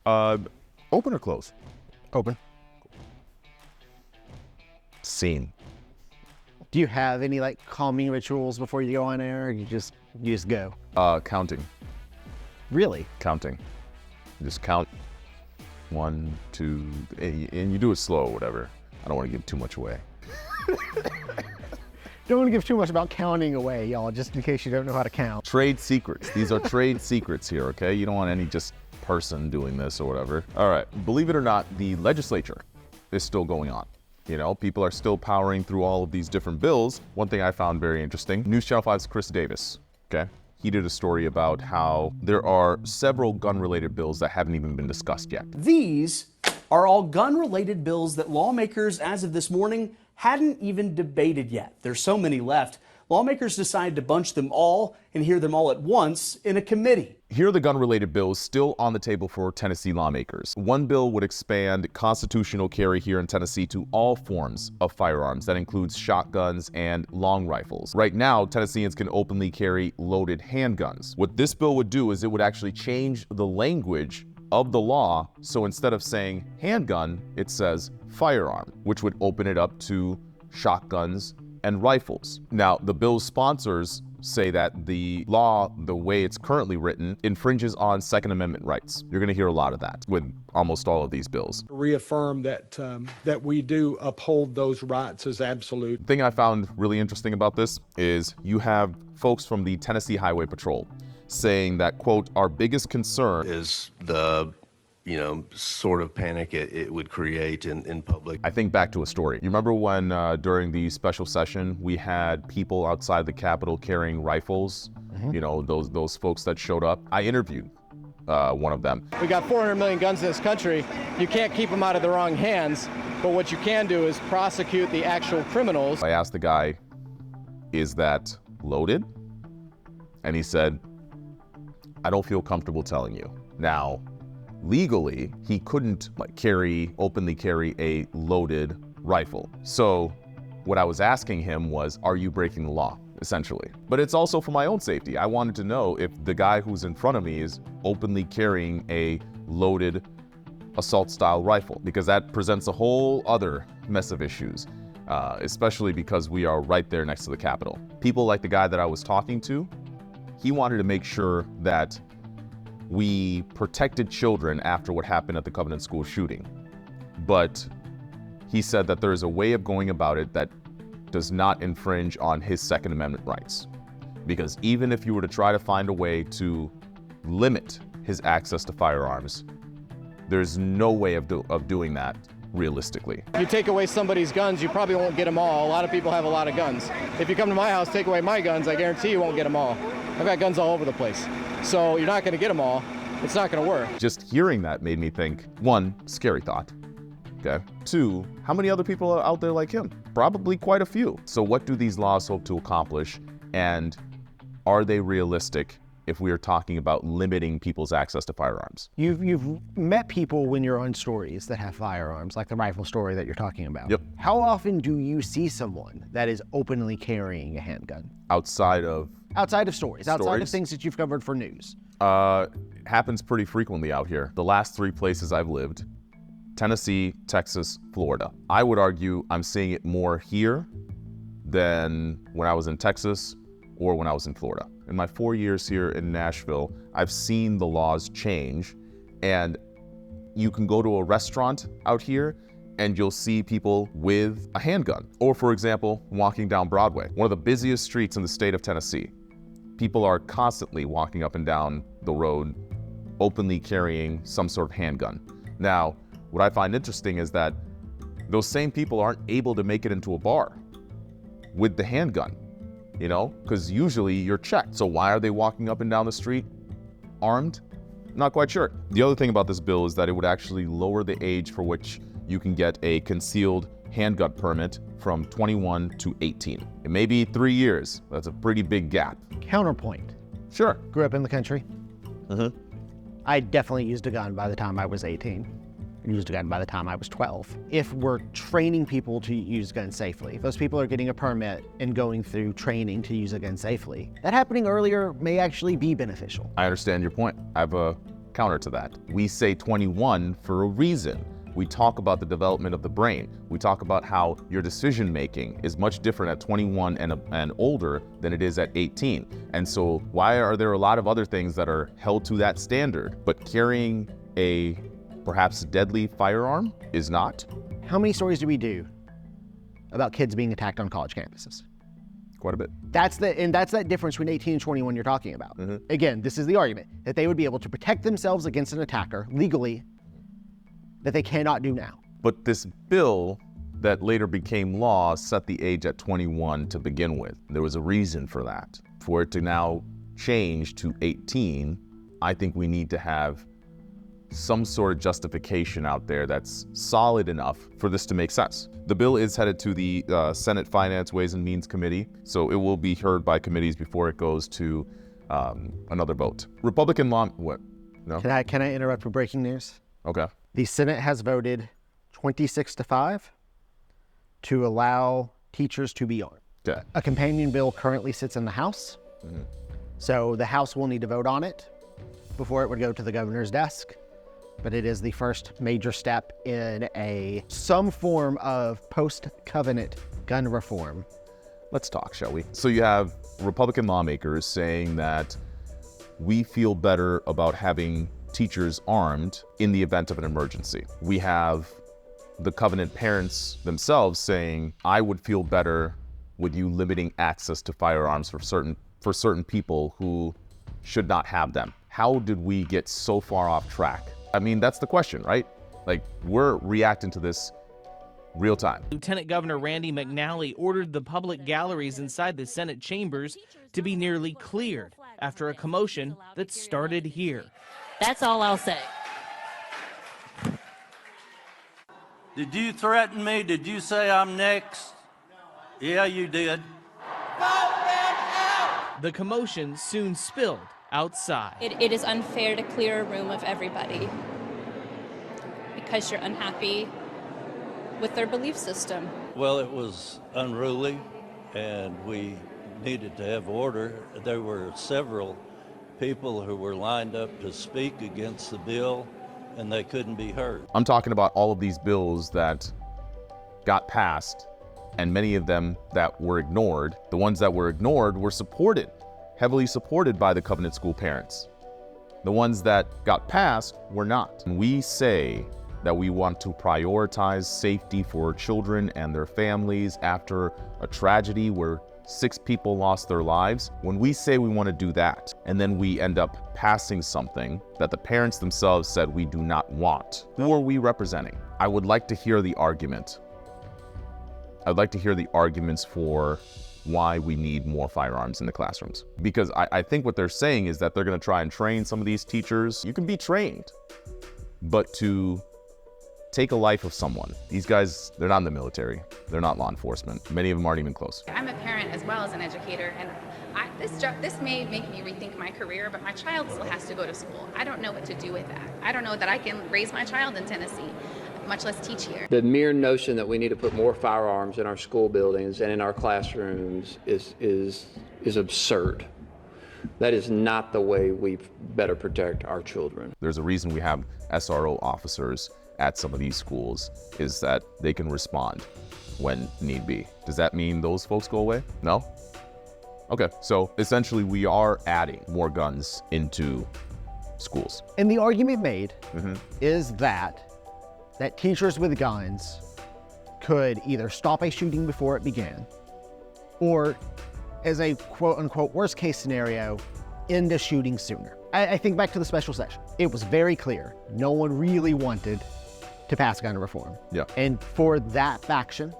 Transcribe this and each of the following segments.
Open or close? Open. Scene. Do you have any like calming rituals before you go on air, or you just go? Counting. Really? Counting. Just count 1, 2, and you do it slow or whatever. I don't want to give too much away. Don't want to give too much about counting away, y'all, just in case you don't know how to count. Trade secrets. These are trade secrets here, okay? You don't want any just person doing this or whatever. All right, believe it or not, the legislature is still going on. You know, people are still powering through all of these different bills. One thing I found very interesting, News Channel 5's Chris Davis, okay? He did a story about how there are several gun-related bills that haven't even been discussed yet. These are all gun-related bills that lawmakers, as of this morning, hadn't even debated yet. There's so many left. Lawmakers decided to bunch them all and hear them all at once in a committee. Here are the gun-related bills still on the table for Tennessee lawmakers. One bill would expand constitutional carry here in Tennessee to all forms of firearms. That includes shotguns and long rifles. Right now, Tennesseans can openly carry loaded handguns. What this bill would do is it would actually change the language of the law, so instead of saying handgun, it says firearm, which would open it up to shotguns and rifles. Now, the bill's sponsors say that the law, the way it's currently written, infringes on Second Amendment rights. You're going to hear a lot of that with almost all of these bills. Reaffirm that that we do uphold those rights as absolute. The thing I found really interesting about this is you have folks from the Tennessee Highway Patrol saying that, quote, our biggest concern is the sort of panic it would create in public. I think back to a story. You remember when during the special session, we had people outside the Capitol carrying rifles? Mm-hmm. You know, those folks that showed up. I interviewed one of them. We got 400 million guns in this country. You can't keep them out of the wrong hands, but what you can do is prosecute the actual criminals. I asked the guy, is that loaded? And he said, I don't feel comfortable telling you. Now, legally, he couldn't openly carry a loaded rifle. So what I was asking him was, are you breaking the law, essentially? But it's also for my own safety. I wanted to know if the guy who's in front of me is openly carrying a loaded assault-style rifle, because that presents a whole other mess of issues, especially because we are right there next to the Capitol. People like the guy that I was talking to, he wanted to make sure that we protected children after what happened at the Covenant School shooting. But he said that there is a way of going about it that does not infringe on his Second Amendment rights. Because even if you were to try to find a way to limit his access to firearms, there's no way of doing that realistically. You take away somebody's guns, you probably won't get them all. A lot of people have a lot of guns. If you come to my house, take away my guns, I guarantee you won't get them all. I've got guns all over the place. So you're not going to get them all. It's not going to work. Just hearing that made me think, one, scary thought. Okay. Two, how many other people are out there like him? Probably quite a few. So what do these laws hope to accomplish? And are they realistic if we are talking about limiting people's access to firearms? You've met people when you're on stories that have firearms, like the rifle story that you're talking about. Yep. How often do you see someone that is openly carrying a handgun? Outside of stories, outside of things that you've covered for news. Happens pretty frequently out here. The last 3 places I've lived, Tennessee, Texas, Florida. I would argue I'm seeing it more here than when I was in Texas or when I was in Florida. In my 4 years here in Nashville, I've seen the laws change, and you can go to a restaurant out here and you'll see people with a handgun. Or for example, walking down Broadway, one of the busiest streets in the state of Tennessee. People are constantly walking up and down the road, openly carrying some sort of handgun. Now, what I find interesting is that those same people aren't able to make it into a bar with the handgun, you know, because usually you're checked. So why are they walking up and down the street armed? Not quite sure. The other thing about this bill is that it would actually lower the age for which you can get a concealed handgun permit from 21 to 18. It may be 3 years. That's a pretty big gap. Counterpoint. Sure. Grew up in the country. Mm-hmm. I definitely used a gun by the time I was 18. I used a gun by the time I was 12. If we're training people to use guns safely, if those people are getting a permit and going through training to use a gun safely, that happening earlier may actually be beneficial. I understand your point. I have a counter to that. We say 21 for a reason. We talk about the development of the brain. We talk about how your decision making is much different at 21 and older than it is at 18. And so why are there a lot of other things that are held to that standard, but carrying a perhaps deadly firearm is not? How many stories do we do about kids being attacked on college campuses? Quite a bit. That's that difference between 18 and 21 you're talking about. Again, this is the argument, that they would be able to protect themselves against an attacker legally that they cannot do now. But this bill that later became law set the age at 21 to begin with. There was a reason for that. For it to now change to 18, I think we need to have some sort of justification out there that's solid enough for this to make sense. The bill is headed to the Senate Finance, Ways and Means Committee, so it will be heard by committees before it goes to another vote. Republican law, what? No? Can I interrupt for breaking news? Okay. The Senate has voted 26-5 to allow teachers to be armed. Okay. A companion bill currently sits in the House, so the House will need to vote on it before it would go to the governor's desk. But it is the first major step in some form of post-covenant gun reform. Let's talk, shall we? So you have Republican lawmakers saying that we feel better about having teachers armed in the event of an emergency. We have the covenant parents themselves saying, I would feel better with you limiting access to firearms for certain people who should not have them. How did we get so far off track? I mean, that's the question, right? Like, we're reacting to this real time. Lieutenant Governor Randy McNally ordered the public galleries inside the Senate chambers to be nearly cleared after a commotion that started here. That's all I'll say. Did you threaten me? Did you say I'm next? Yeah, you did. The commotion soon spilled outside. It is unfair to clear a room of everybody because you're unhappy with their belief system. Well, it was unruly, and we needed to have order. There were several people who were lined up to speak against the bill, and they couldn't be heard. I'm talking about all of these bills that got passed, and many of them that were ignored. The ones that were ignored were supported, heavily supported by the covenant school parents. The ones that got passed were not. And we say that we want to prioritize safety for children and their families after a tragedy where 6 people lost their lives. When we say we want to do that, and then we end up passing something that the parents themselves said we do not want, who are we representing? I would like to hear the argument. I'd like to hear the arguments for why we need more firearms in the classrooms. Because I think what they're saying is that they're going to try and train some of these teachers. You can be trained, but to take a life of someone, these guys, they're not in the military. They're not law enforcement. Many of them aren't even close. I'm a parent as well as an educator, and this may make me rethink my career, but my child still has to go to school. I don't know what to do with that. I don't know that I can raise my child in Tennessee, much less teach here. The mere notion that we need to put more firearms in our school buildings and in our classrooms is absurd. That is not the way we better protect our children. There's a reason we have SRO officers at some of these schools, is that they can respond when need be. Does that mean those folks go away? No? Okay, so essentially we are adding more guns into schools. And the argument made is that teachers with guns could either stop a shooting before it began, or as a quote-unquote worst-case scenario, end a shooting sooner. I think back to the special session. It was very clear no one really wanted to pass gun reform. Yeah. And for that faction,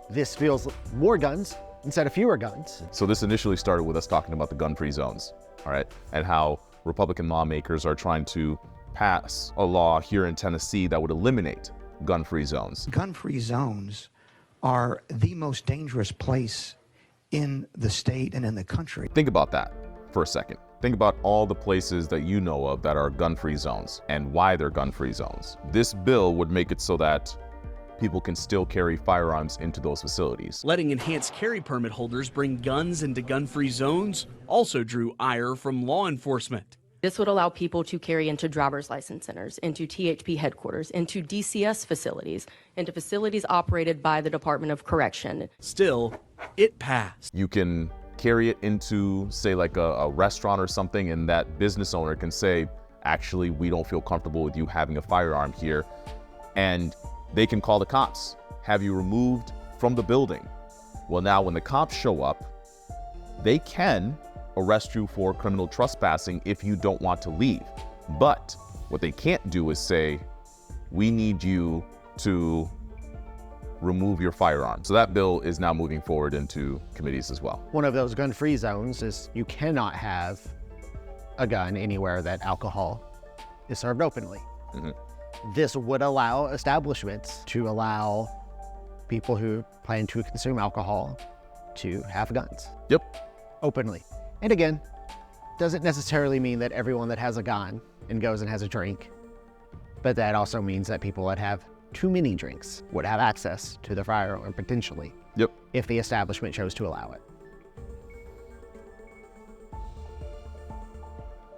this feels more guns instead of fewer guns. So this initially started with us talking about the gun-free zones, all right, and how Republican lawmakers are trying to pass a law here in Tennessee that would eliminate gun-free zones. Gun-free zones are the most dangerous place in the state and in the country. Think about that for a second. Think about all the places that you know of that are gun-free zones and why they're gun-free zones. This bill would make it so that people can still carry firearms into those facilities. Letting enhanced carry permit holders bring guns into gun-free zones also drew ire from law enforcement. This would allow people to carry into driver's license centers, into THP headquarters, into DCS facilities, into facilities operated by the Department of Correction. Still, it passed. You can carry it into, say, like a restaurant or something, and that business owner can say, actually, we don't feel comfortable with you having a firearm here. And they can call the cops, have you removed from the building. Well, now when the cops show up, they can arrest you for criminal trespassing if you don't want to leave. But what they can't do is say, we need you to remove your firearm. So that bill is now moving forward into committees as well. One of those gun-free zones is you cannot have a gun anywhere that alcohol is served openly. This would allow establishments to allow people who plan to consume alcohol to have guns. Openly. And again, doesn't necessarily mean that everyone that has a gun and goes and has a drink, but that also means that people that have too many drinks would have access to the firearm potentially. If the establishment chose to allow it.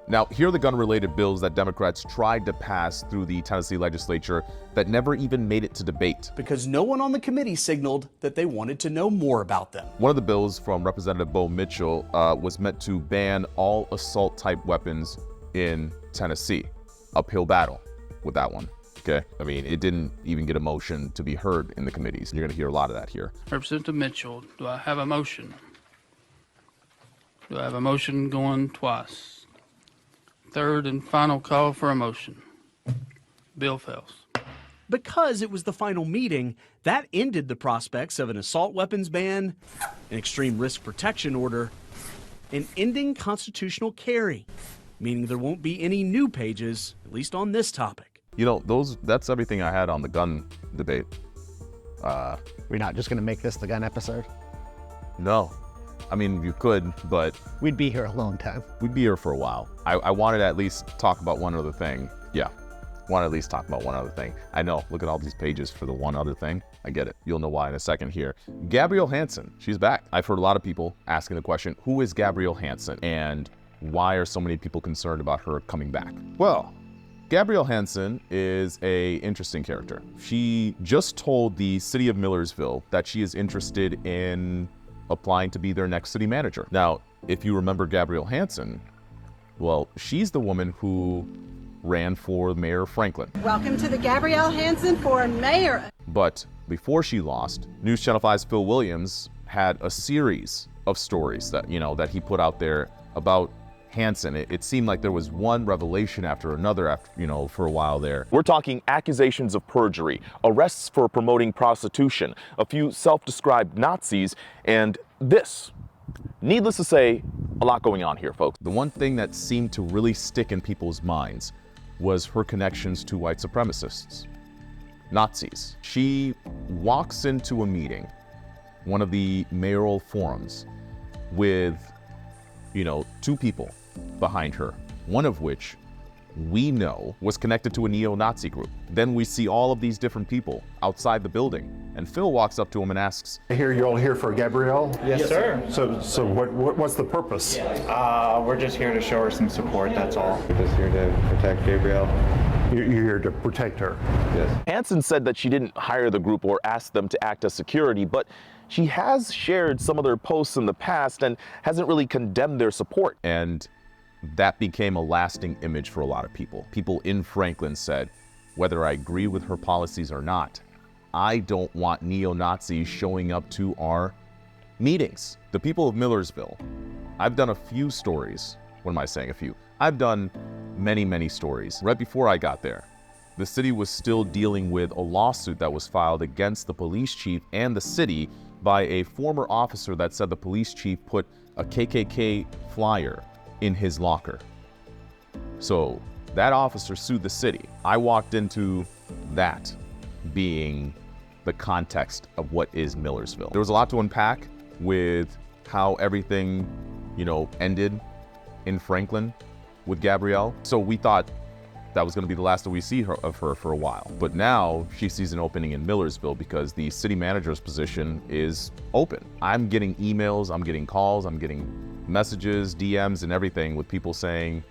Now, here are the gun-related bills that Democrats tried to pass through the Tennessee legislature that never even made it to debate. Because no one on the committee signaled that they wanted to know more about them. One of the bills from Representative Bo Mitchell was meant to ban all assault-type weapons in Tennessee. Uphill battle with that one, okay? I mean, it didn't even get a motion to be heard in the committees. You're gonna hear a lot of that here. Representative Mitchell, do I have a motion? Do I have a motion going twice? Third and final call for a motion. Bill fails. Because it was the final meeting, that ended the prospects of an assault weapons ban, an extreme risk protection order, and ending constitutional carry, meaning there won't be any new pages, at least on this topic. You know, that's everything I had on the gun debate. We're not just gonna make this the gun episode? No. I mean, you could, but we'd be here a long time. We'd be here for a while. I wanted to at least talk about one other thing. Yeah, want to at least talk about one other thing. I know, look at all these pages for the one other thing. I get it. You'll know why in a second here. Gabrielle Hanson, she's back. I've heard a lot of people asking the question, who is Gabrielle Hanson? And why are so many people concerned about her coming back? Well, Gabrielle Hanson is an interesting character. She just told the city of Millersville that she is interested in applying to be their next city manager. Now, if you remember Gabrielle Hanson, well, she's the woman who ran for Mayor of Franklin. Welcome to the Gabrielle Hanson for mayor. But before she lost, News Channel 5's Phil Williams had a series of stories that, that he put out there about Hanson. It seemed like there was one revelation after another for a while there. We're talking accusations of perjury, arrests for promoting prostitution, a few self-described Nazis, and this. Needless to say, a lot going on here, folks. The one thing that seemed to really stick in people's minds was her connections to white supremacists, Nazis. She walks into a meeting, one of the mayoral forums, with, two people behind her, one of which we know was connected to a neo-Nazi group. Then we see all of these different people outside the building, and Phil walks up to him and asks, I hear you're all here for Gabrielle? Yes, sir. So what's the purpose? We're just here to show her some support, that's all. We're just here to protect Gabrielle. You're here to protect her? Yes. Hanson said that she didn't hire the group or ask them to act as security, but she has shared some of their posts in the past and hasn't really condemned their support. And that became a lasting image for a lot of people. People in Franklin said, whether I agree with her policies or not, I don't want neo-Nazis showing up to our meetings. The people of Millersville, I've done a few stories. What am I saying, a few? I've done many, many stories. Right before I got there, the city was still dealing with a lawsuit that was filed against the police chief and the city by a former officer that said the police chief put a KKK flyer in his locker. So that officer sued the city. I walked into that being the context of what is Millersville. There was a lot to unpack with how everything, ended in Franklin with Gabrielle. So we thought that was going to be the last that we see of her for a while. But now she sees an opening in Millersville because the city manager's position is open. I'm getting emails, I'm getting calls, I'm getting messages, DMs, and everything with people saying,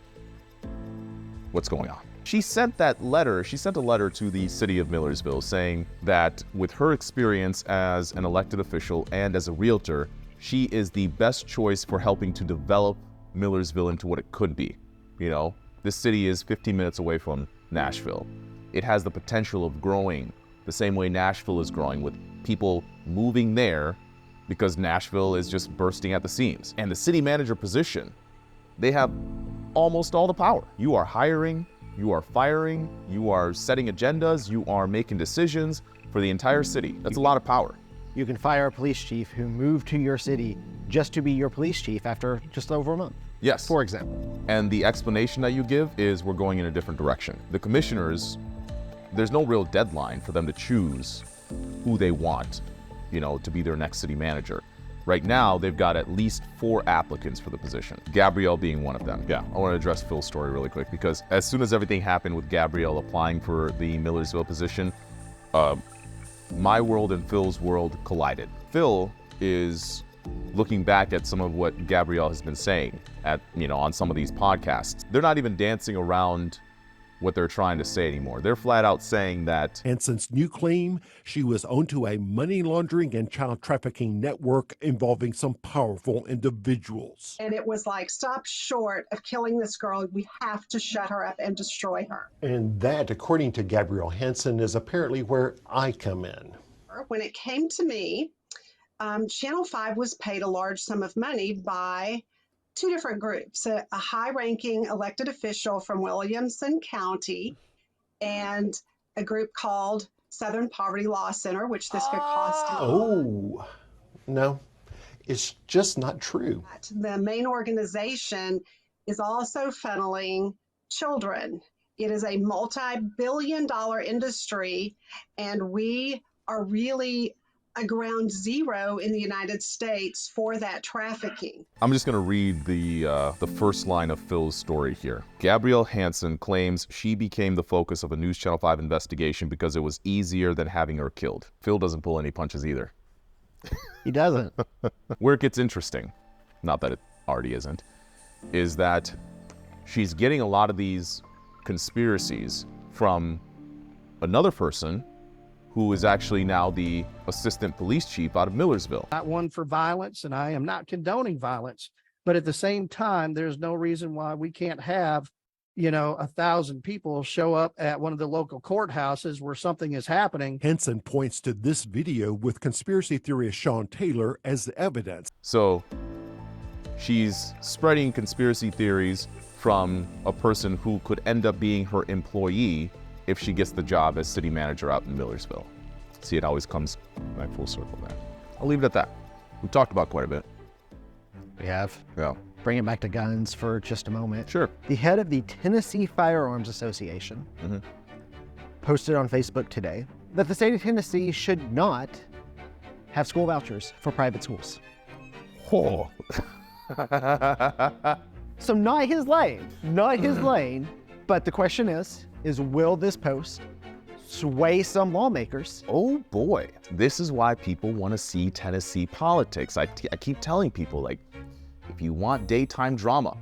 what's going on. She sent a letter to the city of Millersville saying that with her experience as an elected official and as a realtor, she is the best choice for helping to develop Millersville into what it could be. You know, this city is 15 minutes away from Nashville. It has the potential of growing the same way Nashville is growing, with people moving there because Nashville is just bursting at the seams. And the city manager position, they have almost all the power. You are hiring, you are firing, you are setting agendas, you are making decisions for the entire city. That's a lot of power. You can fire a police chief who moved to your city just to be your police chief after just over a month. Yes. For example. And the explanation that you give is we're going in a different direction. The commissioners, there's no real deadline for them to choose who they want, you know, to be their next city manager. Right now, they've got at least 4 applicants for the position, Gabrielle being one of them. Yeah, I want to address Phil's story really quick, because as soon as everything happened with Gabrielle applying for the Millersville position, my world and Phil's world collided. Phil is looking back at some of what Gabrielle has been saying on some of these podcasts. They're not even dancing around what they're trying to say anymore. They're flat out saying that Hanson's new claim, she was onto a money laundering and child trafficking network involving some powerful individuals. And it was like, stop short of killing this girl. We have to shut her up and destroy her. And that, according to Gabrielle Hanson, is apparently where I come in. When it came to me, Channel 5 was paid a large sum of money by 2 different groups, a high-ranking elected official from Williamson County and a group called Southern Poverty Law Center, which this could cost. Oh, no, it's just not true. The main organization is also funneling children. It is a multi-billion-dollar industry, and we are really a ground zero in the United States for that trafficking. I'm just going to read the first line of Phil's story here. Gabrielle Hanson claims she became the focus of a News Channel 5 investigation because it was easier than having her killed. Phil doesn't pull any punches either. He doesn't. Where it gets interesting, not that it already isn't, is that she's getting a lot of these conspiracies from another person who is actually now the assistant police chief out of Millersville. Not one for violence, and I am not condoning violence, but at the same time, there's no reason why we can't have, 1,000 people show up at one of the local courthouses where something is happening. Hanson points to this video with conspiracy theorist Sean Taylor as evidence. So she's spreading conspiracy theories from a person who could end up being her employee if she gets the job as city manager out in Millersville. See, it always comes back full circle there. I'll leave it at that. We've talked about quite a bit. We have. Yeah. Bring it back to guns for just a moment. Sure. The head of the Tennessee Firearms Association posted on Facebook today that the state of Tennessee should not have school vouchers for private schools. Oh. So not his lane, but the question is will this post sway some lawmakers? Oh boy, this is why people want to see Tennessee politics. I keep telling people, like, if you want daytime drama,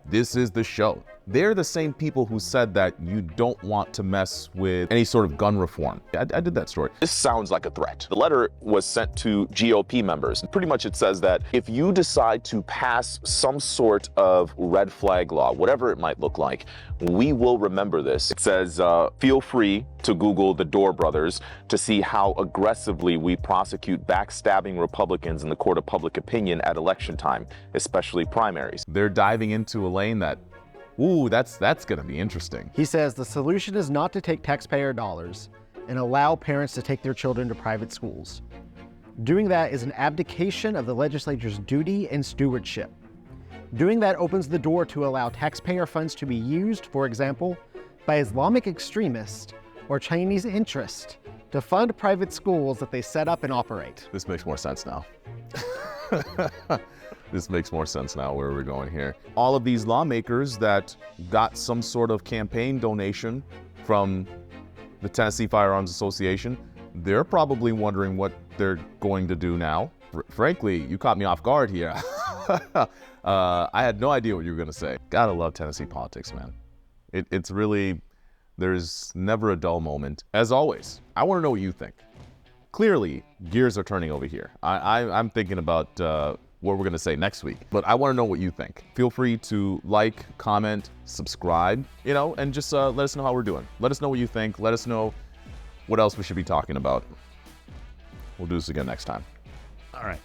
this is the show. They're the same people who said that you don't want to mess with any sort of gun reform. I did that story. This sounds like a threat. The letter was sent to GOP members. Pretty much it says that if you decide to pass some sort of red flag law, whatever it might look like, we will remember this. It says, feel free to Google the Door Brothers to see how aggressively we prosecute backstabbing Republicans in the court of public opinion at election time, especially primaries. They're diving into a lane that, ooh, that's going to be interesting. He says the solution is not to take taxpayer dollars and allow parents to take their children to private schools. Doing that is an abdication of the legislature's duty and stewardship. Doing that opens the door to allow taxpayer funds to be used, for example, by Islamic extremists or Chinese interests to fund private schools that they set up and operate. This makes more sense now. This makes more sense now where we're going here. All of these lawmakers that got some sort of campaign donation from the Tennessee Firearms Association, they're probably wondering what they're going to do now. Frankly, you caught me off guard here. I had no idea what you were going to say. Gotta love Tennessee politics, man. It's really, there's never a dull moment. As always, I want to know what you think. Clearly, gears are turning over here. I'm thinking about what we're going to say next week, but I want to know what you think. Feel free to like, comment, subscribe, and just let us know how we're doing. Let us know what you think. Let us know what else we should be talking about. We'll do this again next time. All right.